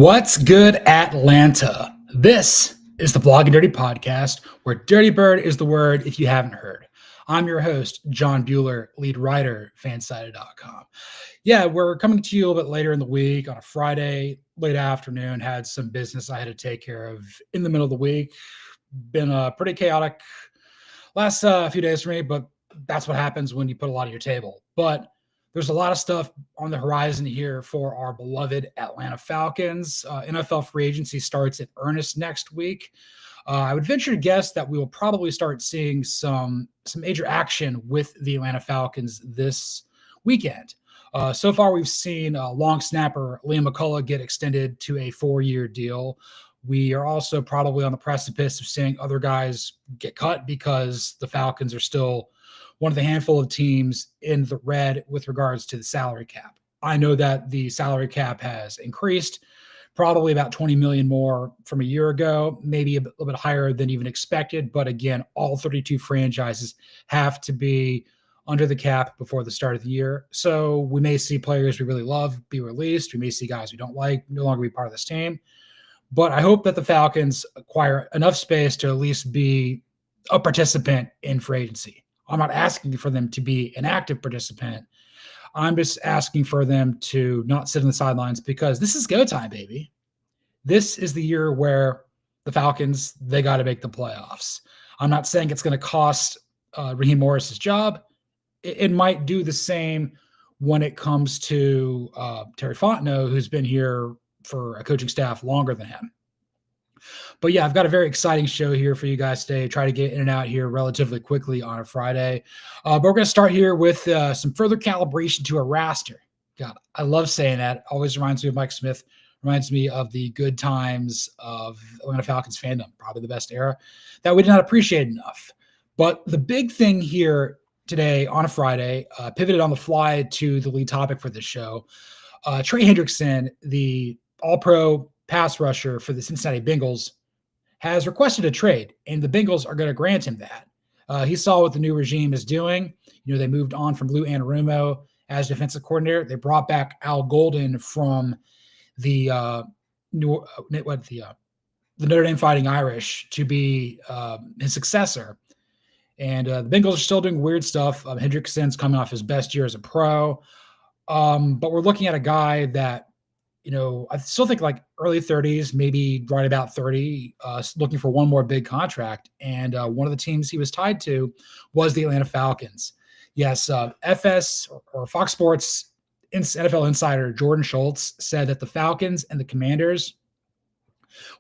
What's good, Atlanta? This is the Blog and Dirty podcast, where Dirty Bird is the word if you haven't heard. I'm your host, John Buhler, lead writer, fansided.com. Yeah, we're coming to you a little bit later in the week on a Friday, late afternoon. Had some business I had to take care of in the middle of the week. Been pretty chaotic last few days for me, but that's what happens when you put a lot on your table. But there's a lot of stuff on the horizon here for our beloved Atlanta Falcons. NFL free agency starts in earnest next week. I would venture to guess that we will probably start seeing some major action with the Atlanta Falcons this weekend. So far, we've seen long snapper Liam McCullough get extended to a 4-year deal. We are also probably on the precipice of seeing other guys get cut because the Falcons are still one of the handful of teams in the red with regards to the salary cap. I know that the salary cap has increased, probably about 20 million more from a year ago, maybe a little bit higher than even expected. But again, all 32 franchises have to be under the cap before the start of the year. So we may see players we really love be released. We may see guys we don't like no longer be part of this team. But I hope that the Falcons acquire enough space to at least be a participant in free agency. I'm not asking for them to be an active participant. I'm just asking for them to not sit on the sidelines because this is go time, baby. This is the year where the Falcons, they got to make the playoffs. I'm not saying it's going to cost Raheem Morris's job. It might do the same when it comes to Terry Fontenot, who's been here for a coaching staff longer than him. But yeah, I've got a very exciting show here for you guys today. Try to get in and out here relatively quickly on a Friday. But we're going to start here with some further calibration to a roster. God, I love saying that. Always reminds me of Mike Smith. Reminds me of the good times of Atlanta Falcons fandom, probably the best era that we did not appreciate enough. But the big thing here today on a Friday, pivoted on the fly to the lead topic for this show. Trey Hendrickson, the all-pro pass rusher for the Cincinnati Bengals, has requested a trade, and the Bengals are going to grant him that. He saw what the new regime is doing. You know, they moved on from Lou Anarumo as defensive coordinator. They brought back Al Golden from the Notre Dame Fighting Irish to be his successor. And the Bengals are still doing weird stuff. Hendrickson's coming off his best year as a pro. But we're looking at a guy that, you know, I still think like early 30s, maybe right about 30, looking for one more big contract. And one of the teams he was tied to was the Atlanta Falcons. Yes, FS or Fox Sports NFL insider Jordan Schultz said that the Falcons and the Commanders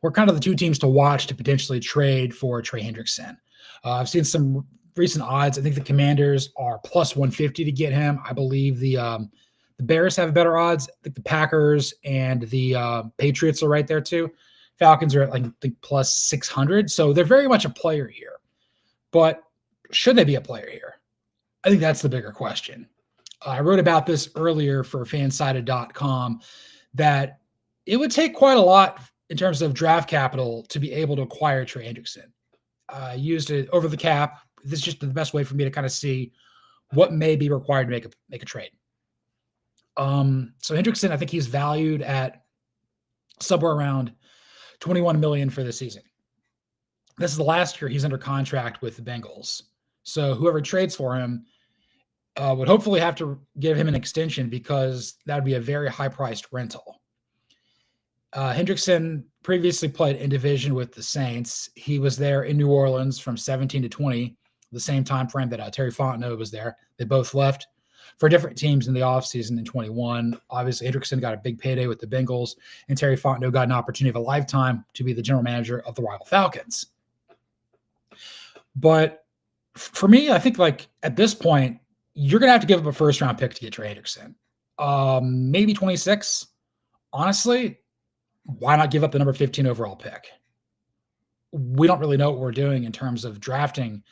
were kind of the two teams to watch to potentially trade for Trey Hendrickson. I've seen some recent odds. I think the Commanders are plus 150 to get him. I believe the Bears have better odds. I think the Packers and the Patriots are right there too. Falcons are at like I think plus 600. So they're very much a player here. But should they be a player here? I think that's the bigger question. I wrote about this earlier for fansided.com that it would take quite a lot in terms of draft capital to be able to acquire Trey Hendrickson. I used it over the cap. This is just the best way for me to kind of see what may be required to make a trade. So Hendrickson, I think he's valued at somewhere around $21 million for the season. This is the last year he's under contract with the Bengals. So whoever trades for him would hopefully have to give him an extension because that would be a very high-priced rental. Hendrickson previously played in division with the Saints. He was there in New Orleans from 17 to 20, the same time frame that Terry Fontenot was there. They both left for different teams in the offseason in 21. Obviously, Hendrickson got a big payday with the Bengals, and Terry Fontenot got an opportunity of a lifetime to be the general manager of the rival Falcons. But for me, I think like at this point, you're going to have to give up a first-round pick to get Trey Hendrickson. Maybe 26. Honestly, why not give up the number 15 overall pick? We don't really know what we're doing in terms of drafting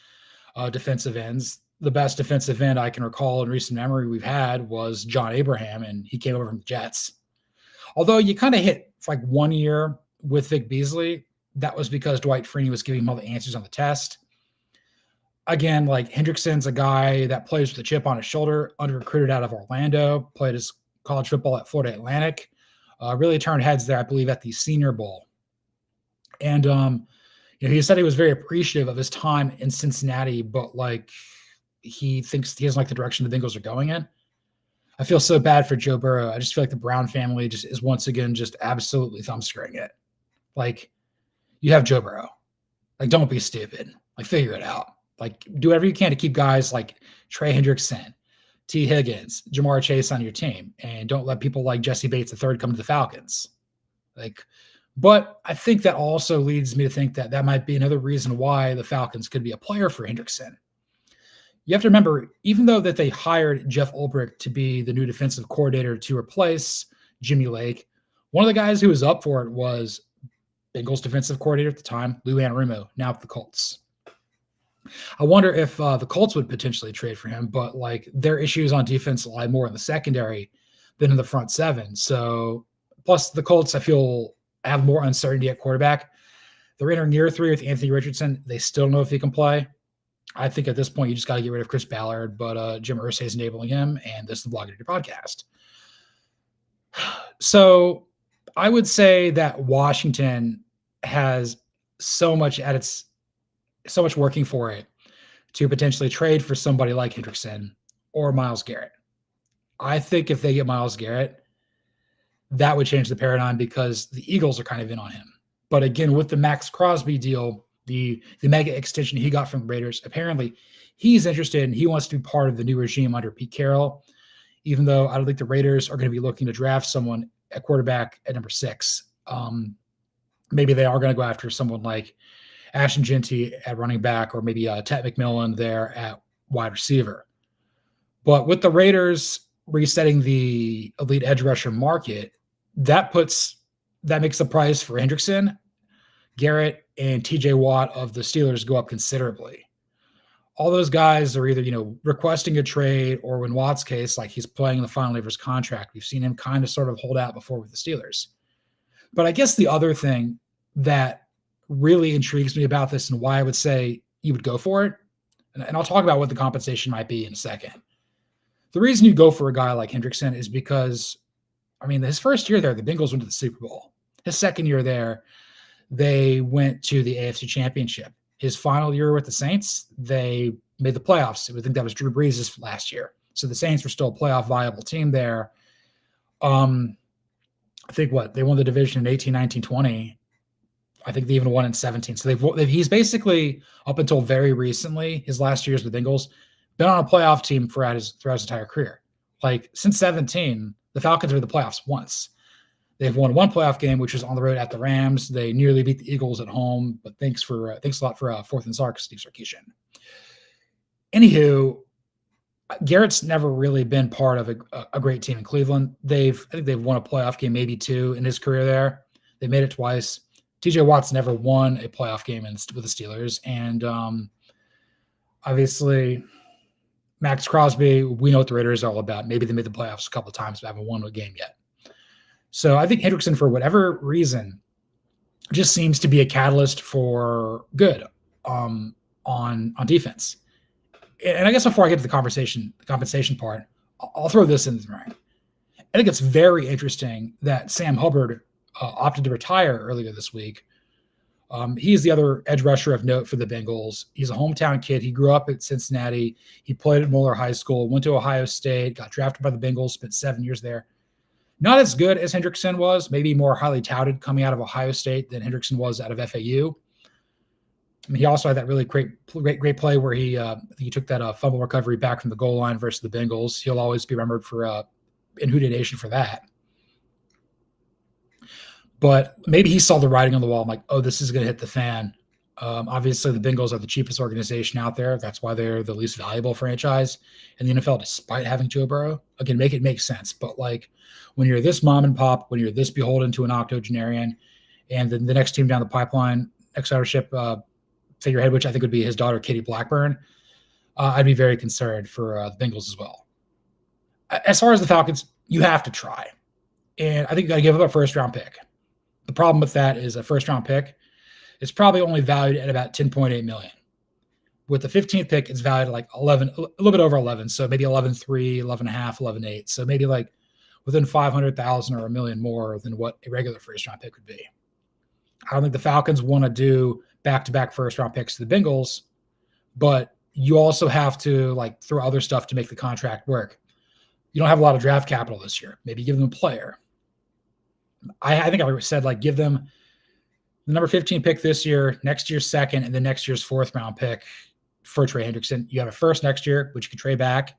defensive ends. The best defensive end I can recall in recent memory we've had was John Abraham, and he came over from the Jets. Although you kind of hit like 1 year with Vic Beasley, that was because Dwight Freeney was giving him all the answers on the test. Again, like Hendrickson's a guy that plays with a chip on his shoulder, under-recruited out of Orlando, played his college football at Florida Atlantic. really turned heads there, I believe, at the Senior Bowl. And he said he was very appreciative of his time in Cincinnati, but like he thinks he doesn't like the direction the Bengals are going in. I feel so bad for Joe Burrow. I just feel like the Brown family just is once again just absolutely thumbscrewing it. Like, you have Joe Burrow. Like, don't be stupid. Like, figure it out. Like, do whatever you can to keep guys like Trey Hendrickson, T. Higgins, Jamar Chase on your team, and don't let people like Jesse Bates III come to the Falcons. Like, but I think that also leads me to think that that might be another reason why the Falcons could be a player for Hendrickson. You have to remember, even though that they hired Jeff Ulbrich to be the new defensive coordinator to replace Jimmy Lake, one of the guys who was up for it was Bengals defensive coordinator at the time, Lou Anarumo, now with the Colts. I wonder if the Colts would potentially trade for him, but like their issues on defense lie more in the secondary than in the front seven. So, plus the Colts, I feel, have more uncertainty at quarterback. They're entering year 3 with Anthony Richardson. They still don't know if he can play. I think at this point, you just got to get rid of Chris Ballard, but Jim Irsay is enabling him, and this is the Blogging Dirty Podcast. So I would say that Washington has so much working for it to potentially trade for somebody like Hendrickson or Myles Garrett. I think if they get Myles Garrett, that would change the paradigm because the Eagles are kind of in on him. But again, with the Max Crosby deal, the mega extension he got from the Raiders, apparently he's interested and he wants to be part of the new regime under Pete Carroll, even though I don't think the Raiders are going to be looking to draft someone at quarterback at number 6. Maybe they are going to go after someone like Ashton Jeanty at running back, or maybe Ted McMillan there at wide receiver. But with the Raiders resetting the elite edge rusher market, that makes the price for Hendrickson, Garrett, and TJ Watt of the Steelers go up considerably. All those guys are either, requesting a trade, or in Watt's case, like he's playing the final year of his contract. We've seen him kind of sort of hold out before with the Steelers. But I guess the other thing that really intrigues me about this and why I would say you would go for it, and I'll talk about what the compensation might be in a second. The reason you go for a guy like Hendrickson is because, his first year there, the Bengals went to the Super Bowl. His second year there, they went to the AFC Championship. His final year with the Saints, they made the playoffs. I think that was Drew Brees' last year. So the Saints were still a playoff viable team there. I think they won the division in 18, 19, 20. I think they even won in 17. So he's basically, up until very recently, his last years with the Bengals, been on a playoff team throughout his entire career. Like since 17, the Falcons were in the playoffs once. They've won one playoff game, which was on the road at the Rams. They nearly beat the Eagles at home, but thanks a lot for Fourth and Sark, Steve Sarkisian. Anywho, Garrett's never really been part of a great team in Cleveland. I think they've won a playoff game, maybe 2 in his career there. They made it twice. TJ Watt's never won a playoff game with the Steelers. And obviously, Max Crosby, we know what the Raiders are all about. Maybe they made the playoffs a couple of times, but haven't won a game yet. So I think Hendrickson, for whatever reason, just seems to be a catalyst for good on defense. And I guess before I get to the compensation part, I'll throw this in the ring. I think it's very interesting that Sam Hubbard opted to retire earlier this week. He's the other edge rusher of note for the Bengals. He's a hometown kid. He grew up at Cincinnati. He played at Moeller High School, went to Ohio State, got drafted by the Bengals, spent 7 years there. Not as good as Hendrickson was, maybe more highly touted coming out of Ohio State than Hendrickson was out of FAU. He also had that really great play where he took that fumble recovery back from the goal line versus the Bengals. He'll always be remembered in Houday Nation for that. But maybe he saw the writing on the wall. I'm like, oh, this is going to hit the fan. Obviously, the Bengals are the cheapest organization out there. That's why they're the least valuable franchise in the NFL, despite having Joe Burrow. Again, make it make sense. But like when you're this mom and pop, when you're this beholden to an octogenarian, and then the next team down the pipeline, next ownership figurehead, which I think would be his daughter, Katie Blackburn, I'd be very concerned for the Bengals as well. As far as the Falcons, you have to try. And I think you got to give up a first-round pick. The problem with that is a first-round pick, it's probably only valued at about $10.8 million. With the 15th pick, it's valued at like 11, a little bit over 11. So maybe 11.3, 11.5, 11.8. So maybe like within 500,000 or $1 million more than what a regular first round pick would be. I don't think the Falcons want to do back-to-back first round picks to the Bengals, but you also have to like throw other stuff to make the contract work. You don't have a lot of draft capital this year. Maybe give them a player. I think I said like give them the number 15 pick this year, next year's second, and then next year's fourth round pick for Trey Hendrickson. You have a first next year, which you can trade back,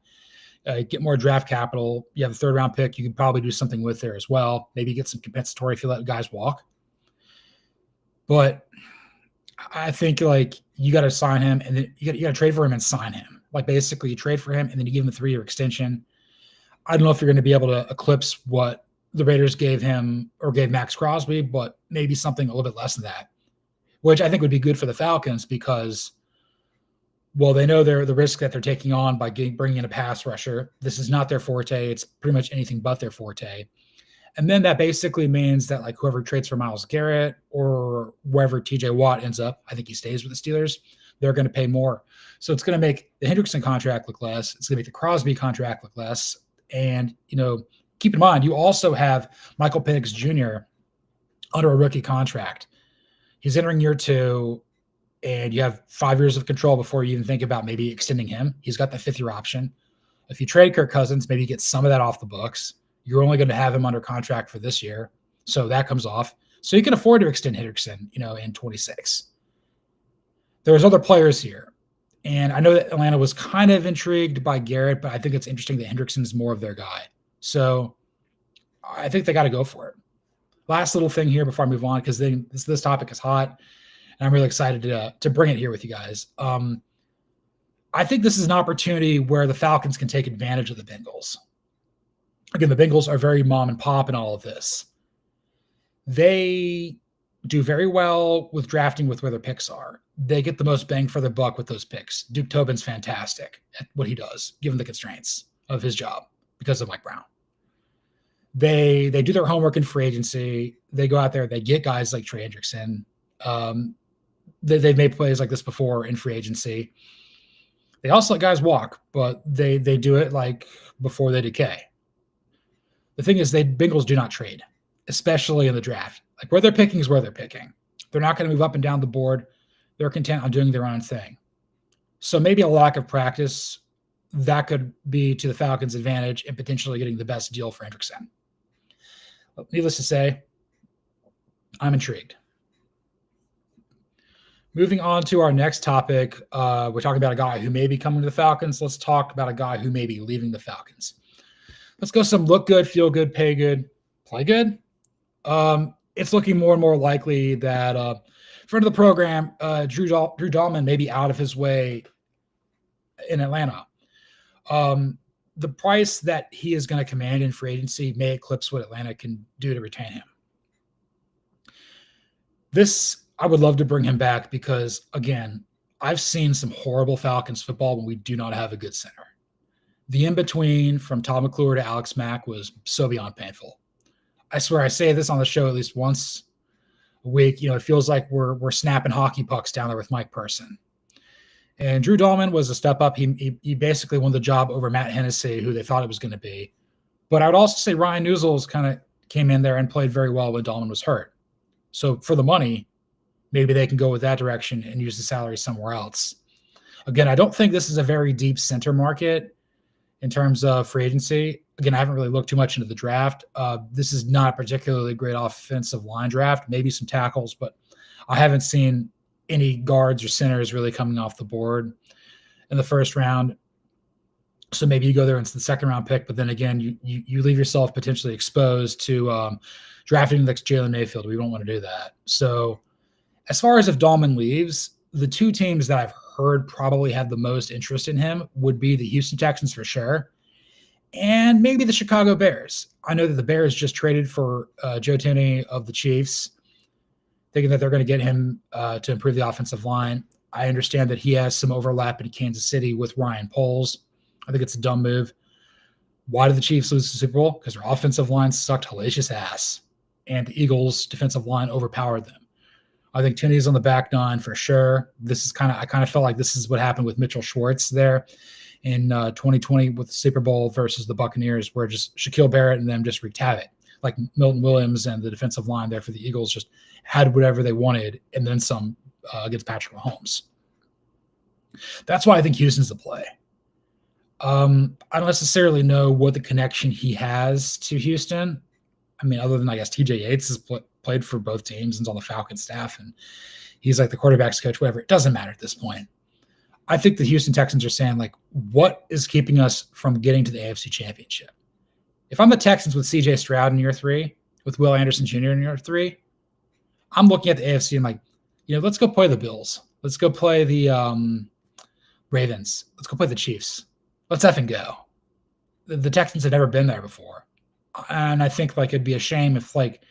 get more draft capital. You have a third round pick. You could probably do something with there as well. Maybe get some compensatory if you let guys walk. But I think like you got to sign him, and then you got to trade for him and sign him. Like basically you trade for him and then you give him a 3-year extension. I don't know if you're going to be able to eclipse what the Raiders gave him or gave Max Crosby, but maybe something a little bit less than that, which I think would be good for the Falcons because, well, they know the risk that they're taking on by bringing in a pass rusher. This is not their forte. It's pretty much anything but their forte. And then that basically means that like whoever trades for Myles Garrett or wherever TJ Watt ends up, I think he stays with the Steelers, they're going to pay more. So it's going to make the Hendrickson contract look less. It's going to make the Crosby contract look less. And, keep in mind, you also have Michael Penix Jr. under a rookie contract. He's entering year 2, and you have 5 years of control before you even think about maybe extending him. He's got the 5th-year option. If you trade Kirk Cousins, maybe you get some of that off the books. You're only going to have him under contract for this year, so that comes off. So you can afford to extend Hendrickson, in 26. There's other players here. And I know that Atlanta was kind of intrigued by Garrett, but I think it's interesting that Hendrickson is more of their guy. So I think they got to go for it. Last little thing here before I move on, because this topic is hot, and I'm really excited to bring it here with you guys. I think this is an opportunity where the Falcons can take advantage of the Bengals. Again, the Bengals are very mom and pop in all of this. They do very well with drafting with where their picks are. They get the most bang for their buck with those picks. Duke Tobin's fantastic at what he does, given the constraints of his job because of Mike Brown. They do their homework in free agency. They go out there, they get guys like Trey Hendrickson. They've made plays like this before in free agency. They also let guys walk, but they do it like before they decay. The thing is, Bengals do not trade, especially in the draft. Like where they're picking is where they're picking. They're not going to move up and down the board. They're content on doing their own thing. So maybe a lack of practice, that could be to the Falcons' advantage in potentially getting the best deal for Hendrickson. Needless to say, I'm intrigued. Moving on to our next topic, we're talking about a guy who may be coming to the Falcons. Let's talk about a guy who may be leaving the Falcons. Let's go some look good, feel good, pay good, play good. It's looking more and more likely that friend of the program, Drew Dalman, may be out of his way in Atlanta. The price that he is going to command in free agency may eclipse what Atlanta can do to retain him. I would love to bring him back because, again, I've seen some horrible Falcons football when we do not have a good center. The in-between from Todd McClure to Alex Mack was so beyond painful. I swear I say this on the show at least once a week. It feels like we're snapping hockey pucks down there with Mike Person. And Drew Dalman was a step up. He basically won the job over Matt Hennessy, who they thought it was going to be. But I would also say Ryan Nuzels kind of came in there and played very well when Dalman was hurt. So for the money, maybe they can go with that direction and use the salary somewhere else. Again, I don't think this is a very deep center market in terms of free agency. Again, I haven't really looked too much into the draft. This is not a particularly great offensive line draft, maybe some tackles, but I haven't seen any guards or centers really coming off the board in the first round. So maybe you go there into the second round pick, but then again, you leave yourself potentially exposed to drafting the next Jalen Mayfield. We don't want to do that. So as far as if Dalman leaves, the two teams that I've heard probably have the most interest in him would be the Houston Texans for sure, and maybe the Chicago Bears. I know that the Bears just traded for Joe Thuney of the Chiefs, thinking that they're going to get him to improve the offensive line. I understand that he has some overlap in Kansas City with Ryan Poles. I think it's a dumb move. Why did the Chiefs lose the Super Bowl? Because their offensive line sucked hellacious ass, and the Eagles' defensive line overpowered them. I think Tinney's on the back nine for sure. I kind of felt like this is what happened with Mitchell Schwartz there in 2020 with the Super Bowl versus the Buccaneers, where just Shaquille Barrett and them just wreaked havoc. Like Milton Williams and the defensive line there for the Eagles just had whatever they wanted and then some against Patrick Mahomes. That's why I think Houston's the play. I don't necessarily know what the connection he has to Houston. I mean, other than I guess TJ Yates has played for both teams and is on the Falcons staff, and he's like the quarterback's coach, whatever. It doesn't matter at this point. I think the Houston Texans are saying, like, what is keeping us from getting to the AFC Championship? If I'm the Texans with CJ Stroud in year 3, with Will Anderson Jr. in year 3, I'm looking at the AFC and like, let's go play the Bills. Let's go play the Ravens. Let's go play the Chiefs. Let's effing go. The Texans have never been there before. And I think like it'd be a shame if like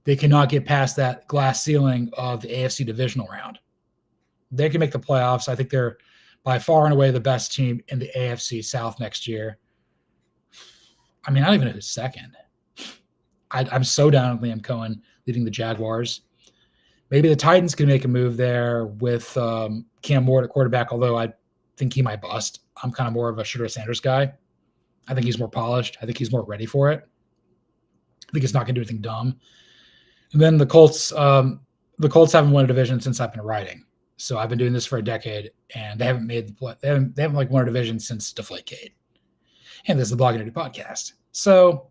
they cannot get past that glass ceiling of the AFC divisional round. They can make the playoffs. I think they're by far and away the best team in the AFC South next year. I mean, I don't even know who's second. I'm so down with Liam Cohen leading the Jaguars. Maybe the Titans can make a move there with Cam Ward at quarterback, although I think he might bust. I'm kind of more of a Shedeur Sanders guy. I think he's more polished. I think he's more ready for it. I think he's not going to do anything dumb. And then the Colts haven't won a division since I've been writing. So I've been doing this for a decade, and they haven't made the play. They haven't like won a division since Deflategate. And this is the Blogging Dirty Podcast. So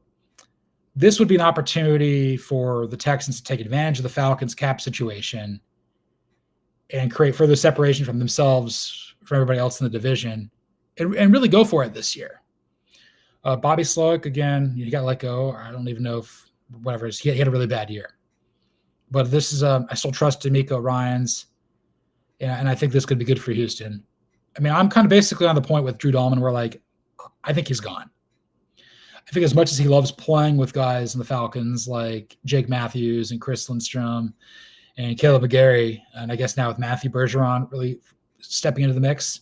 this would be an opportunity for the Texans to take advantage of the Falcons' cap situation and create further separation from themselves, from everybody else in the division, and really go for it this year. Bobby Slowick, again, he got let go. I don't even know if whatever. He had a really bad year. But this is I still trust D'Amico Ryans, and I think this could be good for Houston. I mean, I'm kind of basically on the point with Drew Dalman where, like, I think he's gone. I think as much as he loves playing with guys in the Falcons like Jake Matthews and Chris Lindstrom and Caleb McGarry, and I guess now with Matthew Bergeron really stepping into the mix,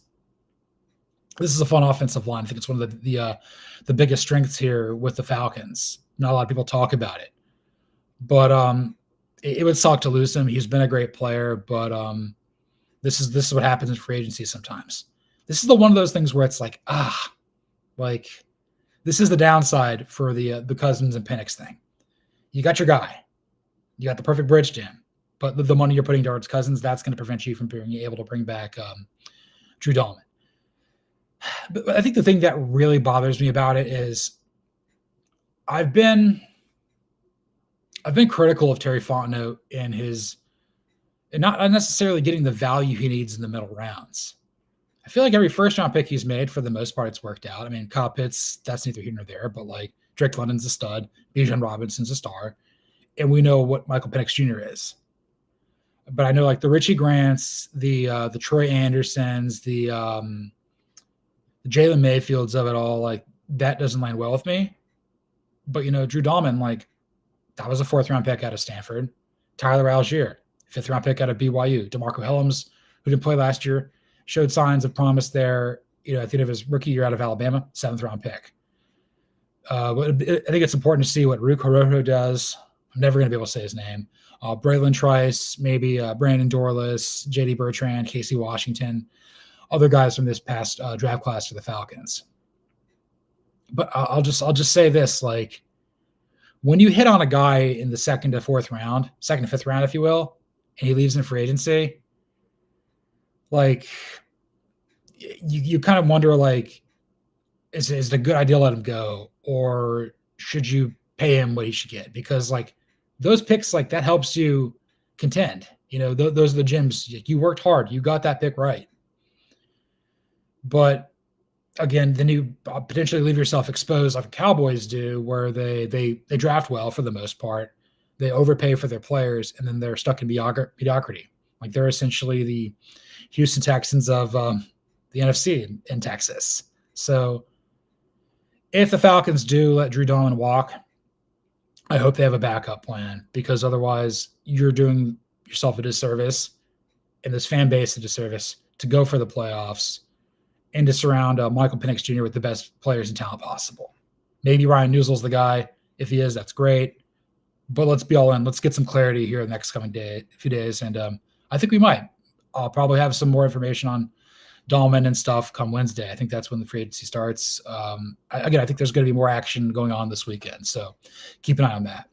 this is a fun offensive line. I think it's one of the biggest strengths here with the Falcons. Not a lot of people talk about it, but it would suck to lose him. He's been a great player, but this is what happens in free agency sometimes. This is one of those things where it's like, like this is the downside for the Cousins and Penix thing. You got your guy, you got the perfect bridge to him, but the money you're putting towards Cousins, that's going to prevent you from being able to bring back Drew Dalman. But I think the thing that really bothers me about it is I've been critical of Terry Fontenot and not necessarily getting the value he needs in the middle rounds. I feel like every first round pick he's made, for the most part, it's worked out. I mean, Kyle Pitts, that's neither here nor there, but like Drake London's a stud, Bijan Robinson's a star, and we know what Michael Penix Jr. is. But I know like the Richie Grants, the Troy Andersons, the Jalen Mayfields of it all, like that doesn't land well with me. But Drew Dalman, like that was a 4th round pick out of Stanford. Tyler Algier, 5th round pick out of BYU. DeMarco Hellams, who didn't play last year, showed signs of promise there. At the end of his rookie year out of Alabama, 7th round pick. But I think it's important to see what Ruke Horoho does. I'm never going to be able to say his name. Braylon Trice, maybe Brandon Dorless, JD Bertrand, Casey Washington, other guys from this past draft class for the Falcons. But I'll just say this, like when you hit on a guy in the 2nd to 5th round, if you will, and he leaves in free agency, like you kind of wonder, like, is it a good idea to let him go, or should you pay him what he should get? Because like those picks, like that helps you contend. Those are the gems. You worked hard. You got that pick right. But again, then you potentially leave yourself exposed like the Cowboys do, where they draft well for the most part. They overpay for their players, and then they're stuck in mediocrity. Like they're essentially the Houston Texans of the NFC in Texas. So if the Falcons do let Drew Dalman walk, I hope they have a backup plan, because otherwise you're doing yourself a disservice and this fan base a disservice to go for the playoffs and to surround Michael Penix Jr. with the best players and talent possible. Maybe Ryan Newsle's the guy. If he is, that's great. But let's be all in. Let's get some clarity here in the next coming few days. And I think we might. I'll probably have some more information on Dalman and stuff come Wednesday. I think that's when the free agency starts. I think there's going to be more action going on this weekend, so keep an eye on that.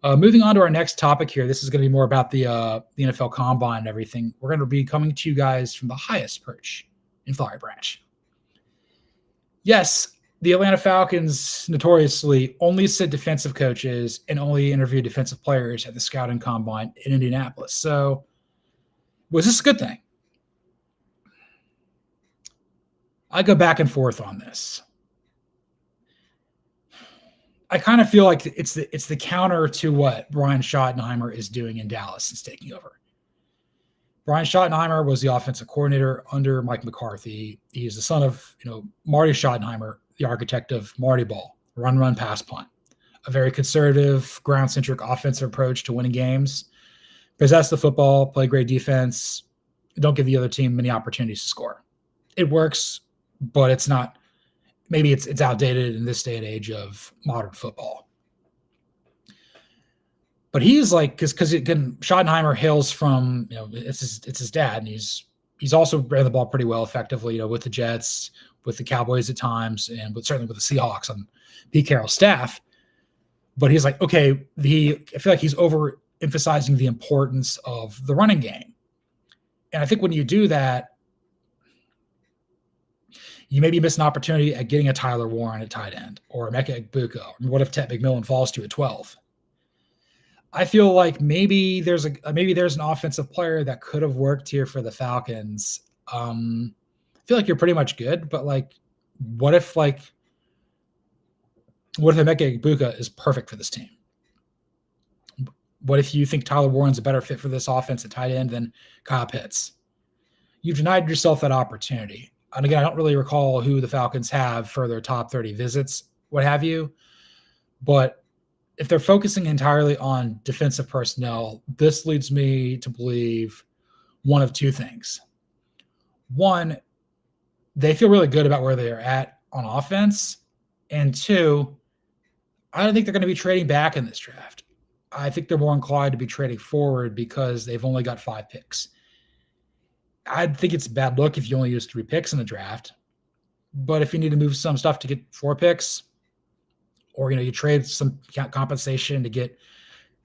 Moving on to our next topic here. This is going to be more about the NFL Combine and everything. We're going to be coming to you guys from the highest perch in Flowery Branch. Yes, the Atlanta Falcons notoriously only sit defensive coaches and only interview defensive players at the Scouting Combine in Indianapolis. So was this a good thing? I go back and forth on this. I kind of feel like it's the counter to what Brian Schottenheimer is doing in Dallas since taking over. Brian Schottenheimer was the offensive coordinator under Mike McCarthy. He's the son of Marty Schottenheimer, the architect of Marty Ball, run, pass, punt. A very conservative, ground-centric offensive approach to winning games. Possess the football, play great defense, don't give the other team many opportunities to score. It works, but it's not. Maybe it's outdated in this day and age of modern football. But he's like, because Schottenheimer hails from, it's his dad, and he's also ran the ball pretty well effectively, with the Jets, with the Cowboys at times, and certainly with the Seahawks on Pete Carroll's staff. But he's like, okay, I feel like he's overemphasizing the importance of the running game. And I think when you do that, you maybe miss an opportunity at getting a Tyler Warren at tight end or a Emeka Egbuka. What if Ted McMillan falls to at 12? I feel like maybe there's an offensive player that could have worked here for the Falcons. I feel like you're pretty much good, but what if Emeka Egbuka is perfect for this team? What if you think Tyler Warren's a better fit for this offense at tight end than Kyle Pitts? You've denied yourself that opportunity. And again, I don't really recall who the Falcons have for their top 30 visits, what have you. But if they're focusing entirely on defensive personnel, this leads me to believe one of two things. One, they feel really good about where they are at on offense. And two, I don't think they're going to be trading back in this draft. I think they're more inclined to be trading forward because they've only got 5 picks. I think it's a bad look if you only use 3 picks in the draft. But if you need to move some stuff to get 4 picks, or you trade some compensation to get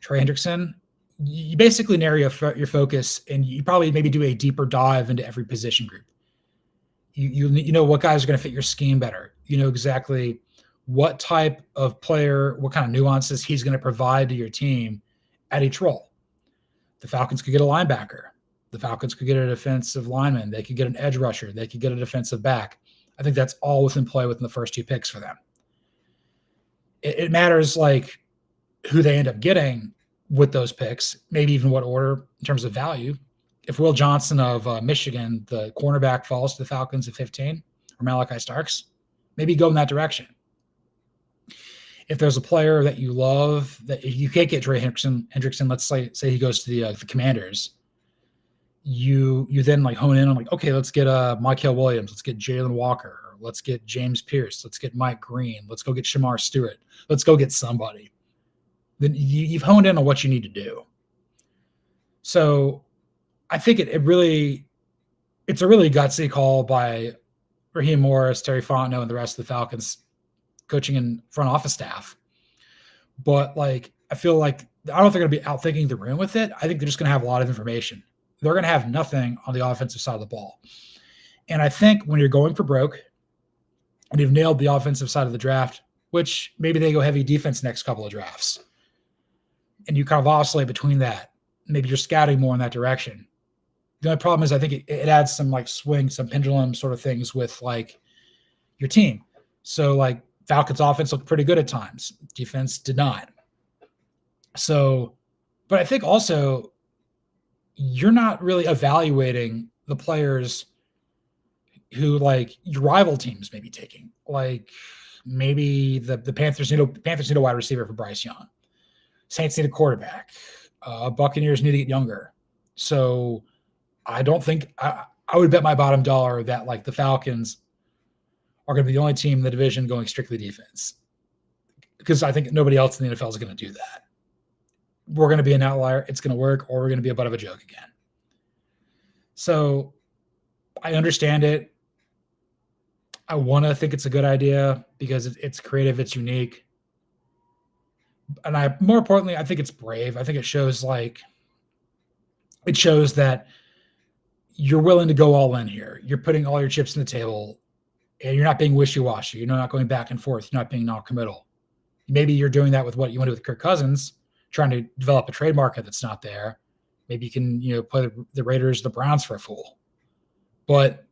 Trey Hendrickson, you basically narrow your focus, and you probably maybe do a deeper dive into every position group. You know what guys are going to fit your scheme better. You know exactly what type of player, what kind of nuances he's going to provide to your team at each role. The Falcons could get a linebacker. The Falcons could get a defensive lineman. They could get an edge rusher. They could get a defensive back. I think that's all within play within the first 2 picks for them. It matters who they end up getting with those picks, maybe even what order in terms of value. If Will Johnson of Michigan, the cornerback, falls to the Falcons at 15, or Malachi Starks, maybe go in that direction. If there's a player that you love, that if you can't get Trey Hendrickson, let's say he goes to the Commanders, you then hone in on okay, let's get Mykel Williams, let's get Jalen Walker, or let's get James Pierce, let's get Mike Green, let's go get Shamar Stewart, let's go get somebody. Then you've honed in on what you need to do. So I think it's a really gutsy call by Raheem Morris, Terry Fontenot, and the rest of the Falcons coaching and front office staff. But I feel like I don't think they're going to be outthinking the room with it. I think they're just going to have a lot of information. They're going to have nothing on the offensive side of the ball. And I think when you're going for broke and you've nailed the offensive side of the draft, which maybe they go heavy defense next couple of drafts, and you kind of oscillate between that, maybe you're scouting more in that direction. The only problem is I think it adds some swing, some pendulum sort of things with your team. So Falcons offense looked pretty good at times. Defense did not. So, but I think also you're not really evaluating the players who your rival teams may be taking. Maybe the Panthers need a wide receiver for Bryce Young. Saints need a quarterback. Buccaneers need to get younger. So I don't think I would bet my bottom dollar that the Falcons are going to be the only team in the division going strictly defense, because I think nobody else in the NFL is going to do that. We're going to be an outlier. It's going to work, or we're going to be a butt of a joke again. So I understand it. I want to think it's a good idea because it's creative, it's unique. And more importantly, I think it's brave. I think it shows that you're willing to go all in here. You're putting all your chips on the table and you're not being wishy-washy. You're not going back and forth. You're not being non-committal. Maybe you're doing that with what you want to do with Kirk Cousins, trying to develop a trade market that's not there. Maybe you can, play the Raiders, the Browns for a fool. But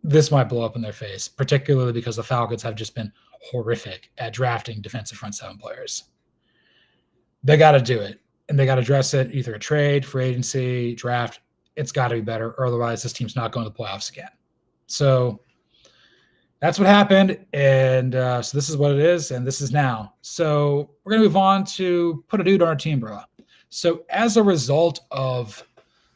this might blow up in their face, particularly because the Falcons have just been horrific at drafting defensive front seven players. They got to do it, and they got to address it, either a trade, free agency, draft. It's got to be better, or otherwise this team's not going to the playoffs again. So that's what happened, and so this is what it is, and this is now. So we're going to move on to put a dude on our team, bro. So as a result of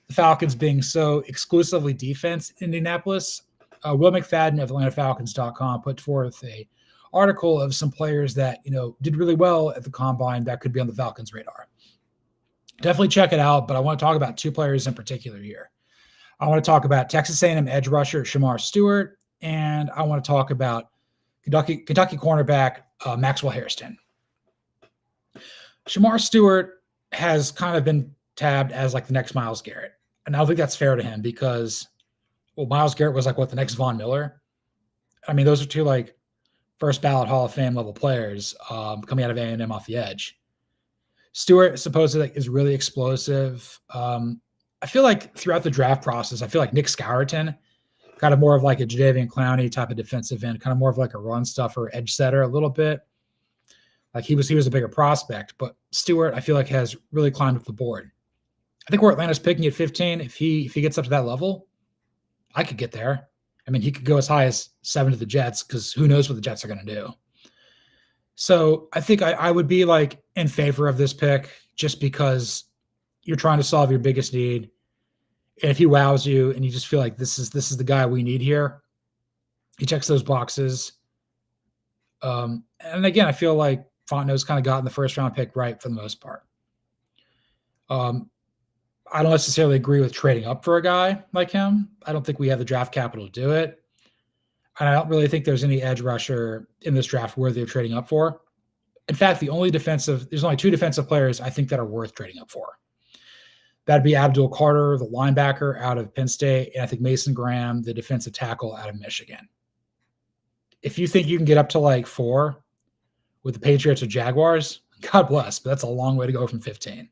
the Falcons being so exclusively defense in Indianapolis, Will McFadden of AtlantaFalcons.com put forth a article of some players that did really well at the combine that could be on the Falcons' radar. Definitely check it out, but I want to talk about two players in particular here. I want to talk about Texas A&M edge rusher Shamar Stewart, and I want to talk about Kentucky cornerback Maxwell Hairston. Shamar Stewart has kind of been tabbed as the next Myles Garrett, and I don't think that's fair to him because Myles Garrett was the next Von Miller. I mean, those are two first ballot Hall of Fame level players coming out of A&M off the edge. Stewart supposedly is really explosive. I feel throughout the draft process, I feel Nick Scourton, kind of more of a Jadeveon Clowney type of defensive end, kind of more of a run stuffer, edge setter a little bit. He was a bigger prospect, but Stewart I feel has really climbed up the board. I think where Atlanta's picking at 15, if he gets up to that level, I could get there. I mean, he could go as high as 7 to the Jets because who knows what the Jets are going to do. So I think I would be in favor of this pick just because you're trying to solve your biggest need. And if he wows you and you just feel this is the guy we need here, he checks those boxes. And again, I feel Fontenot's kind of gotten the first round pick right for the most part. I don't necessarily agree with trading up for a guy like him. I don't think we have the draft capital to do it. And I don't really think there's any edge rusher in this draft worthy of trading up for. In fact, there's only 2 defensive players I think that are worth trading up for. That'd be Abdul Carter, the linebacker out of Penn State, and I think Mason Graham, the defensive tackle out of Michigan. If you think you can get up to 4 with the Patriots or Jaguars, God bless, but that's a long way to go from 15.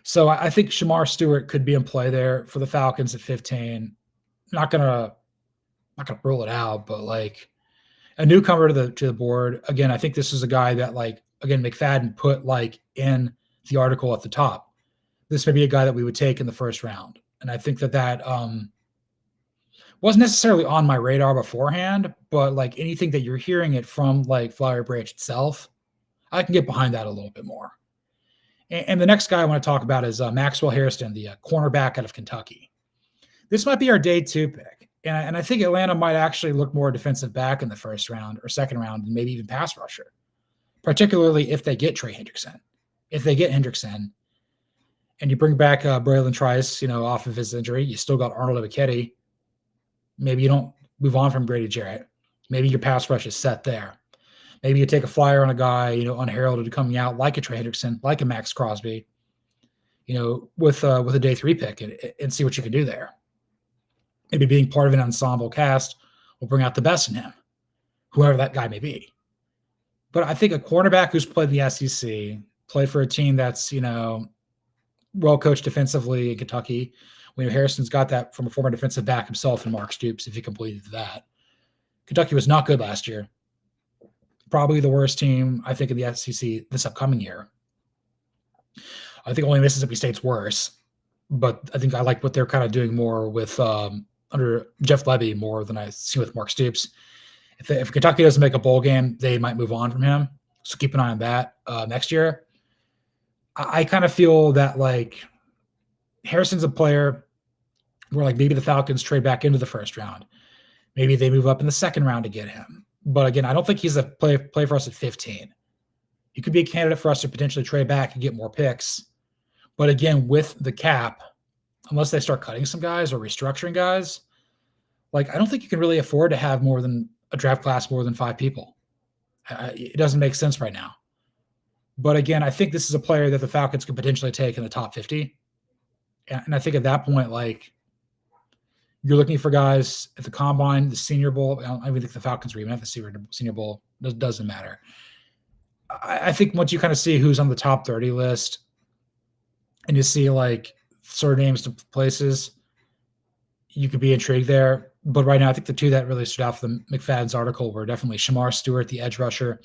So I think Shamar Stewart could be in play there for the Falcons at 15. Not gonna rule it out, but a newcomer to the board. Again, I think this is a guy that McFadden put in the article at the top. This may be a guy that we would take in the first round, and I think that wasn't necessarily on my radar beforehand. But anything that you're hearing it from Flowery Branch itself, I can get behind that a little bit more. And the next guy I want to talk about is Maxwell Hairston, the cornerback out of Kentucky. This might be our day 2 pick. And I think Atlanta might actually look more defensive back in the first round or second round and maybe even pass rusher, particularly if they get Trey Hendrickson. If they get Hendrickson and you bring back Braylon Trice, off of his injury, you still got Arnold Ebiketie. Maybe you don't move on from Grady Jarrett. Maybe your pass rush is set there. Maybe you take a flyer on a guy, unheralded coming out like a Trey Hendrickson, like a Max Crosby, with a day 3 pick and see what you can do there. Maybe being part of an ensemble cast will bring out the best in him, whoever that guy may be. But I think a cornerback who's played in the SEC, played for a team that's, well coached defensively in Kentucky. Harrison's got that from a former defensive back himself and Mark Stoops, if he completed that. Kentucky was not good last year. Probably the worst team, I think, in the SEC this upcoming year. I think only Mississippi State's worse, but I think I like what they're kind of doing more with under Jeff Lebby more than I see with Mark Stoops. If Kentucky doesn't make a bowl game, they might move on from him. So keep an eye on that next year. I kind of feel that Harrison's a player where maybe the Falcons trade back into the first round. Maybe they move up in the second round to get him. But again, I don't think he's a play for us at 15. He could be a candidate for us to potentially trade back and get more picks. But again, with the cap, unless they start cutting some guys or restructuring guys, like I don't think you can really afford to have more than a draft class, more than 5 people. It doesn't make sense right now. But again, I think this is a player that the Falcons could potentially take in the top 50. And I think at that point, like you're looking for guys at the combine, the Senior Bowl. I don't even think the Falcons are even at the Senior Bowl. It doesn't matter. I think once you kind of see who's on the top 30 list and you see like sort of names to places, you could be intrigued there. But right now, I think the two that really stood out from McFadden's article were definitely Shamar Stewart, the edge rusher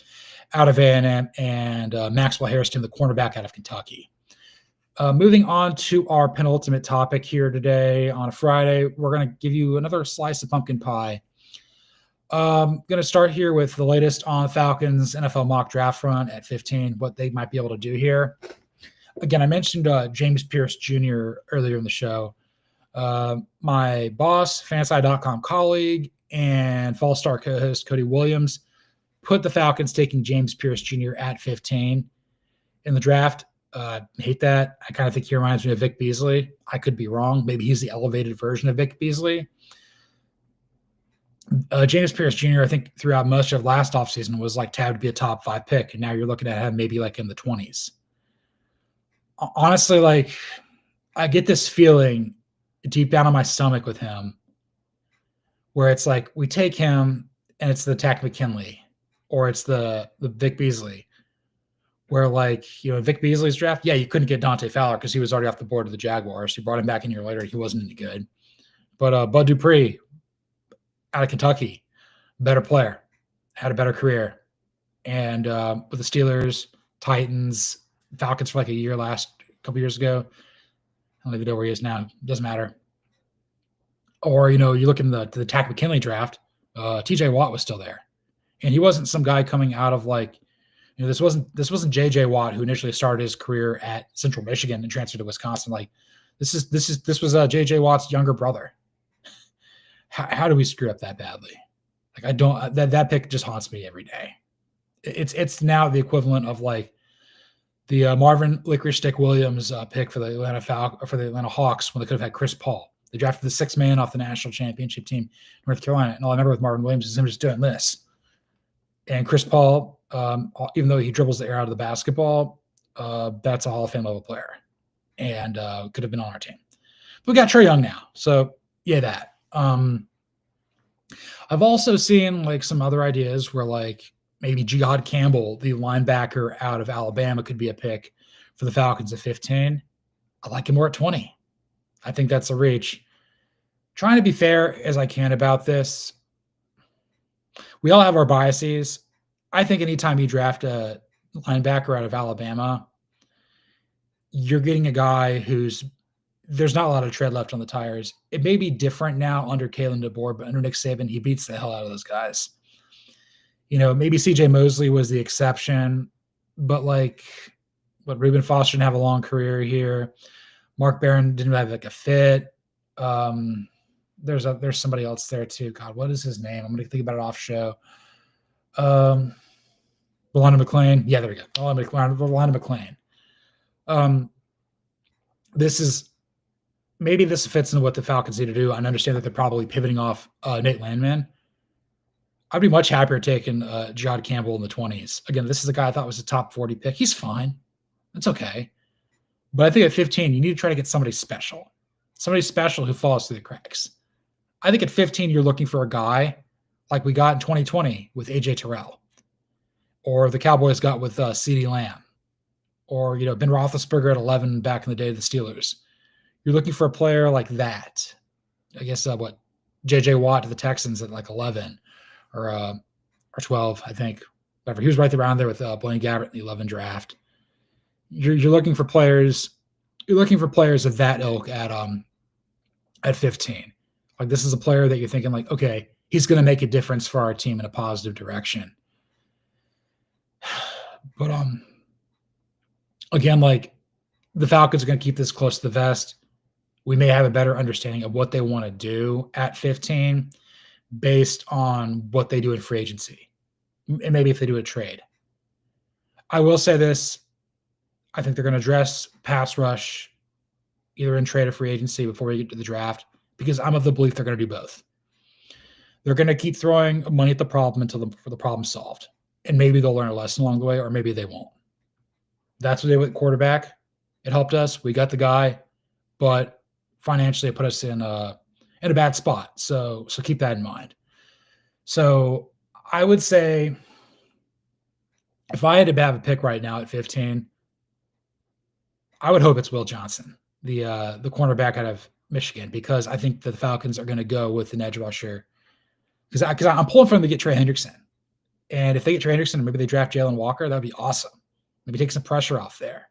out of A&M, and Maxwell Harrison, the cornerback out of Kentucky. Moving on to our penultimate topic here today on a Friday, we're going to give you another slice of pumpkin pie. Going to start here with the latest on Falcons NFL mock draft front at 15, what they might be able to do here. Again, I mentioned James Pierce Jr. earlier in the show. My boss, fanside.com colleague, and Fall Star co-host Cody Williams put the Falcons taking James Pierce Jr. at 15 in the draft. Hate that. I kind of think he reminds me of Vic Beasley. I could be wrong. Maybe he's the elevated version of Vic Beasley. James Pierce Jr., I think throughout most of last offseason was like tabbed to be a top 5 pick. And now you're looking at him maybe like in the 20s. Honestly, like I get this feeling deep down in my stomach with him where it's like we take him and it's the Takk McKinley or it's the Vic Beasley where like, Vic Beasley's draft, yeah, you couldn't get Dante Fowler because he was already off the board of the Jaguars. You brought him back a year later. He wasn't any good. But Bud Dupree out of Kentucky, better player, had a better career. And with the Steelers, Titans, Falcons for like a couple years ago, I don't even know where he is now. Doesn't matter. Or, you look in the Takk McKinley draft, TJ Watt was still there. And he wasn't some guy coming out of like, this wasn't JJ Watt who initially started his career at Central Michigan and transferred to Wisconsin. Like this was JJ Watt's younger brother. How do we screw up that badly? Like I don't, that pick just haunts me every day. It's now the equivalent of like the Marvin Licorice Stick Williams pick for the Atlanta Hawks when they could have had Chris Paul. They drafted the 6th man off the national championship team, North Carolina. And all I remember with Marvin Williams is him just doing this. And Chris Paul, even though he dribbles the air out of the basketball, that's a Hall of Fame level player and could have been on our team. But we got Trae Young now. So, yeah, that. I've also seen like some other ideas where like maybe Jihad Campbell, the linebacker out of Alabama, could be a pick for the Falcons at 15. I like him more at 20. I think that's a reach. Trying to be fair as I can about this. We all have our biases. I think anytime you draft a linebacker out of Alabama, you're getting a guy there's not a lot of tread left on the tires. It may be different now under Kalen DeBoer, but under Nick Saban, he beats the hell out of those guys. Maybe CJ Mosley was the exception, but Reuben Foster didn't have a long career here. Mark Barron didn't have like a fit. There's somebody else there too. God, what is his name? I'm going to think about it off show. Rolanda McClain. Yeah, there we go. Rolanda McClain. Maybe this fits into what the Falcons need to do. I understand that they're probably pivoting off Nate Landman. I'd be much happier taking Jihad Campbell in the 20s. Again, this is a guy I thought was a top 40 pick. He's fine. It's okay. But I think at 15, you need to try to get somebody special who falls through the cracks. I think at 15, you're looking for a guy like we got in 2020 with A.J. Terrell, or the Cowboys got with CeeDee Lamb, or Ben Roethlisberger at 11 back in the day of the Steelers. You're looking for a player like that. I guess J.J. Watt to the Texans at like 11 or 12, I think. Whatever. He was right around there with Blaine Gabbert in the 11 draft. You're looking for players. You're looking for players of that ilk at 15. Like this is a player that you're thinking like, okay, he's going to make a difference for our team in a positive direction. But again, like the Falcons are going to keep this close to the vest. We may have a better understanding of what they want to do at 15 based on what they do in free agency. And maybe if they do a trade. I will say this. I think they're going to address pass rush, either in trade or free agency before we get to the draft, because I'm of the belief they're going to do both. They're going to keep throwing money at the problem until the problem's solved. And maybe they'll learn a lesson along the way, or maybe they won't. That's what they did with quarterback. It helped us. We got the guy, but financially it put us in a bad spot. So keep that in mind. So I would say if I had to have a pick right now at 15, I would hope it's Will Johnson, the cornerback out of Michigan, because I think the Falcons are going to go with an edge rusher. Because I'm pulling for them to get Trey Hendrickson. And if they get Trey Hendrickson, maybe they draft Jalen Walker, that would be awesome. Maybe take some pressure off there.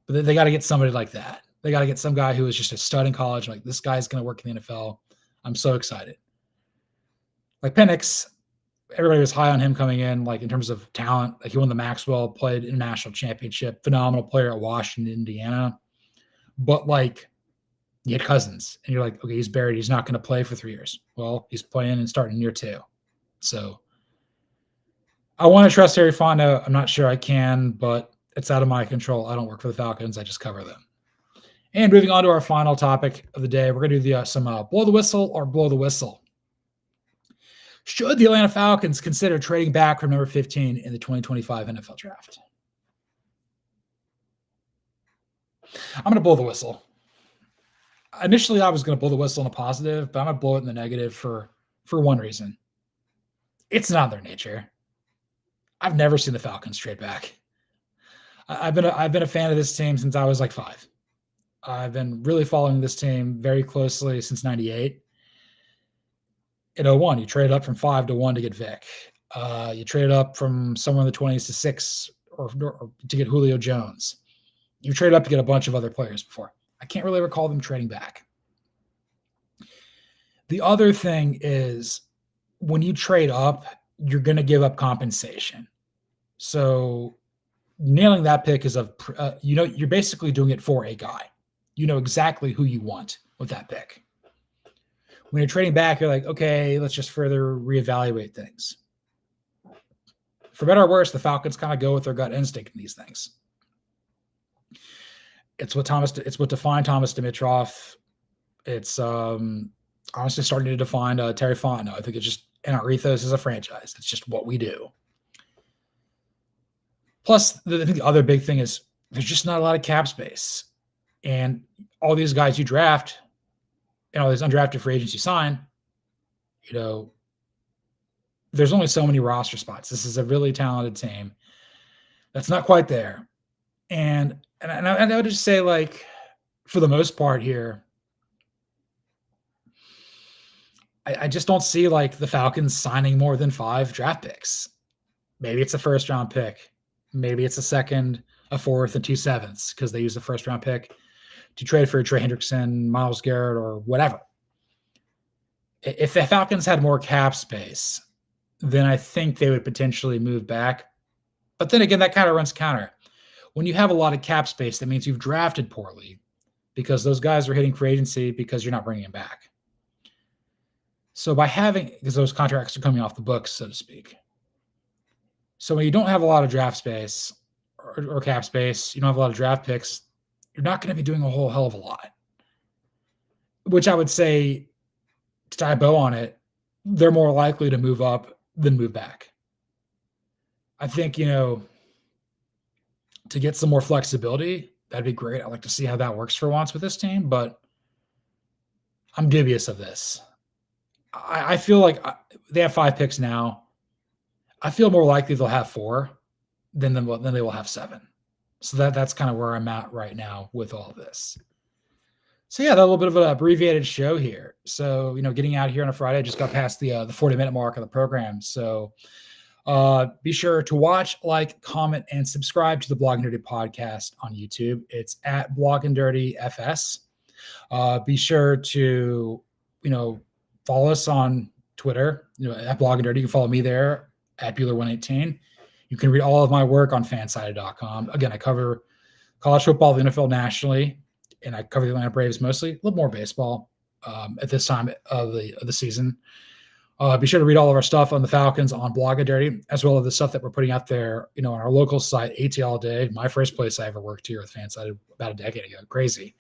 But they got to get somebody like that. They got to get some guy who is just a stud in college. Like, this guy's going to work in the NFL. I'm so excited. Like Penix, everybody was high on him coming in, like in terms of talent. Like, he won the Maxwell, played in a national championship, phenomenal player at Washington, Indiana. But like, you had Cousins, and you're like, okay, he's buried. He's not going to play for 3 years. Well, he's playing and starting year 2. So I want to trust Harry Fonda. I'm not sure I can, but it's out of my control. I don't work for the Falcons. I just cover them. And moving on to our final topic of the day, we're going to do some blow the whistle or blow the whistle. Should the Atlanta Falcons consider trading back from number 15 in the 2025 NFL Draft? I'm going to blow the whistle. Initially, I was going to blow the whistle in a positive, but I'm going to blow it in the negative for one reason. It's not their nature. I've never seen the Falcons trade back. I've been a fan of this team since I was like 5. I've been really following this team very closely since 98. In 01, you traded up from 5 to 1 to get Vic. You traded up from somewhere in the 20s to 6 or to get Julio Jones. You traded up to get a bunch of other players before. I can't really recall them trading back. The other thing is, when you trade up, you're going to give up compensation. So nailing that pick is you're basically doing it for a guy. You know exactly who you want with that pick. When you're trading back, you're like, okay, let's just further reevaluate things. For better or worse, the Falcons kind of go with their gut instinct in these things. It's what defined Thomas Dimitroff. It's honestly starting to define Terry Fontenot. I think it's just in our ethos as a franchise. It's just what we do. Plus, I think the other big thing is there's just not a lot of cap space. And all these guys you draft and all these undrafted free agents you sign, there's only so many roster spots. This is a really talented team that's not quite there. And I would just say, like, for the most part here, I just don't see, like, the Falcons signing more than 5 draft picks. Maybe it's a first-round pick. Maybe it's a second, a fourth, and 2 sevenths, because they use the first-round pick to trade for Trey Hendrickson, Myles Garrett, or whatever. If the Falcons had more cap space, then I think they would potentially move back. But then again, that kind of runs counter. When you have a lot of cap space, that means you've drafted poorly, because those guys are hitting free agency because you're not bringing them back. So because those contracts are coming off the books, so to speak. So when you don't have a lot of draft space or cap space, you don't have a lot of draft picks, you're not going to be doing a whole hell of a lot. Which I would say, to tie a bow on it, they're more likely to move up than move back. I think, to get some more flexibility, that'd be great. I'd like to see how that works for once with this team, but I'm dubious of this. I feel like they have 5 picks now. I feel more likely they'll have 4 than they will have 7. So that's kind of where I'm at right now with all of this. So yeah, that a little bit of an abbreviated show here. So, getting out here on a Friday, I just got past the 40-minute mark of the program. So be sure to watch, like, comment, and subscribe to the Blog and Dirty podcast on YouTube. It's at Blog and Dirty FS. Be sure to, follow us on Twitter, at Blog and Dirty. You can follow me there at Buhler118. You can read all of my work on fansided.com. Again, I cover college football, the NFL nationally, and I cover the Atlanta Braves mostly, a little more baseball at this time of the season. Be sure to read all of our stuff on the Falcons on Blog and Dirty, as well as the stuff that we're putting out there, on our local site, AT All Day, my first place I ever worked here with Fansided about a decade ago. Crazy.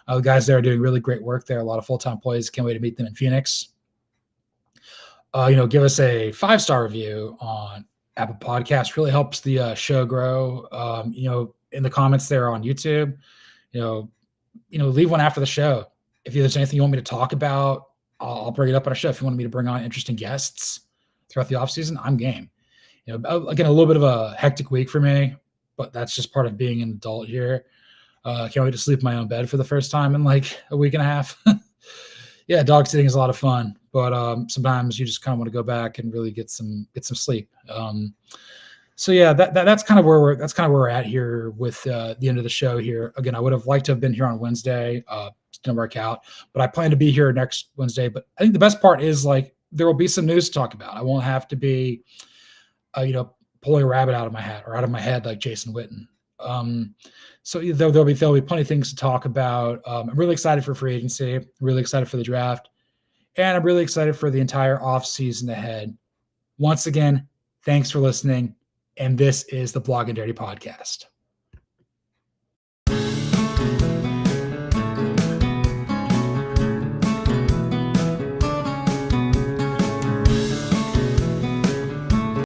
The guys there are doing really great work there. A lot of full-time employees. Can't wait to meet them in Phoenix. Give us a 5-star review on Apple Podcasts. Really helps the show grow. In the comments there on YouTube, leave one after the show. If there's anything you want me to talk about, I'll bring it up on our show. If you want me to bring on interesting guests throughout the off season, I'm game. Again, a little bit of a hectic week for me, but that's just part of being an adult here. Can't wait to sleep in my own bed for the first time in like a week and a half. Yeah, dog sitting is a lot of fun, but sometimes you just kind of want to go back and really get some sleep. So yeah, that's kind of where we're at here with the end of the show here. Again, I would have liked to have been here on Wednesday. It didn't work out, but I plan to be here next Wednesday. But I think the best part is like there will be some news to talk about. I won't have to be, pulling a rabbit out of my hat or out of my head like Jason Witten. So there'll be plenty of things to talk about. I'm really excited for free agency. I'm really excited for the draft, and I'm really excited for the entire off season ahead. Once again, thanks for listening. And this is the Blog and Dirty Podcast.